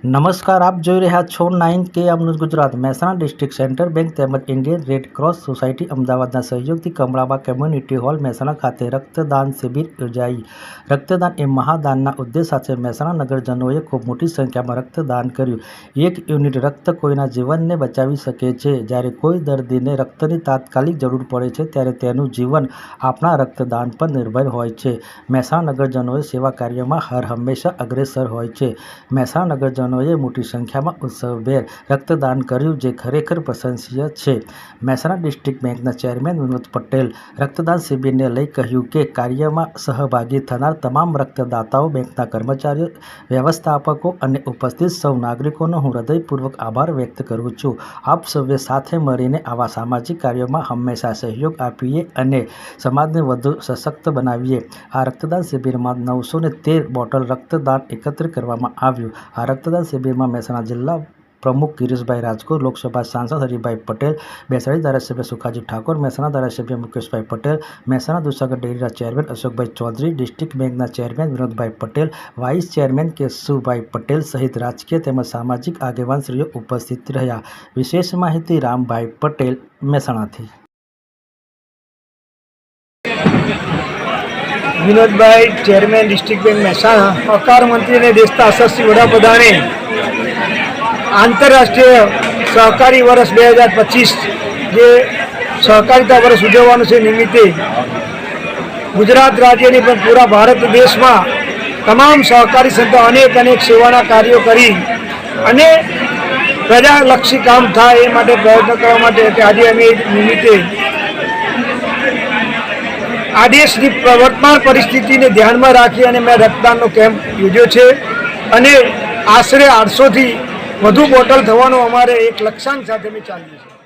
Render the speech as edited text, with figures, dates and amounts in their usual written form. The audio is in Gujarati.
નમસ્કાર, આપ જોઈ રહ્યા છો 9K news Gujarat. Mehsana district central bank તેમજ ઇન્ડિયન રેડ ક્રોસ સોસાયટી અમદાવાદના સહયોગથી કમળાબા કમ્યુનિટી હોલ મહેસાણા ખાતે રક્તદાન શિબિર યોજાઈ। રક્તદાન એ મહાદાનના ઉદ્દેશ સાથે મહેસાણા નગરજનોએ ખૂબ મોટી સંખ્યામાં રક્તદાન કર્યું। 1 યુનિટ રક્ત કોઈના જીવનને બચાવી શકે છે। જ્યારે કોઈ દર્દીને રક્તની તાત્કાલિક જરૂર પડે છે ત્યારે તેનું જીવન આપણા રક્તદાન પર નિર્ભર હોય છે। મહેસાણા નગરજનોએ સેવા કાર્યમાં હર હંમેશા અગ્રેસર હોય છે। મહેસાણા નગરજનોએ મોટી સંખ્યામાં ઉત્સવભેર રક્તદાન કર્યું, જે ખરેખર પ્રશંસનીય છે। મહેસાણા ડિસ્ટ્રિક્ટ બેંકના ચેરમેન વિનોદ પટેલ રક્તદાન શિબિરને લઈ કહ્યું કે કાર્યમાં સહભાગી થનાર તમામ રક્તદાતાઓ, બેંકના કર્મચારીઓ, વ્યવસ્થાપકો અને ઉપસ્થિત સૌ નાગરિકોનો હું હૃદયપૂર્વક આભાર વ્યક્ત કરું છું। આપ સૌએ સાથે મળીને આવા સામાજિક કાર્યોમાં હંમેશા સહયોગ આપીએ અને સમાજને વધુ સશક્ત બનાવીએ। આ રક્તદાન શિબિરમાં 913 બોટલ રક્તદાન એકત્ર કરવામાં આવ્યું। આ રક્તદાન શિબિરમાં મહેસાણા જિલ્લા પ્રમુખ ગિરીશભાઈ રાજગોર, લોકસભા સાંસદ હરિભાઈ પટેલ, બેસાડી ધારાસભ્ય સુખાજી ઠાકોર, મહેસાણા ધારાસભ્ય મુકેશભાઈ પટેલ, મહેસાણા દૂધસાગર ડેરીના ચેરમેન અશોકભાઈ ચૌધરી, ડિસ્ટ્રિક્ટ બેંકના chairman Vinodbhai Patel, vice chairman Keshubhai Patel સહિત રાજકીય તેમજ સામાજિક આગેવાનશ્રીઓ ઉપસ્થિત રહ્યા। વિશેષ માહિતી રામભાઈ પટેલ, મહેસાણાથી। Vinodbhai, chairman district bank Mehsana. સહકાર મંત્રી અને દેશના યશસ્વી વડાપ્રધાને આંતરરાષ્ટ્રીય સહકારી વર્ષ 2025 જે સહકારિતા વર્ષ ઉજવવાનું છે નિમિત્તે ગુજરાત રાજ્યની પણ પૂરા ભારત દેશમાં તમામ સહકારી સંસ્થાઓ અનેક સેવાના કાર્યો કરી અને પ્રજાલક્ષી કામ થાય એ માટે પ્રયત્ન કરવા માટે આજે અમે નિમિત્તે આ દેશની વર્તમાન પરિસ્થિતિને ધ્યાનમાં રાખી અને મેં રક્તદાનનો કેમ્પ યોજ્યો છે અને આશરે 800થી વધુ બોટલ થવાનો અમારે એક લક્ષ્યાંક સાથે અમે ચાલીએ છીએ।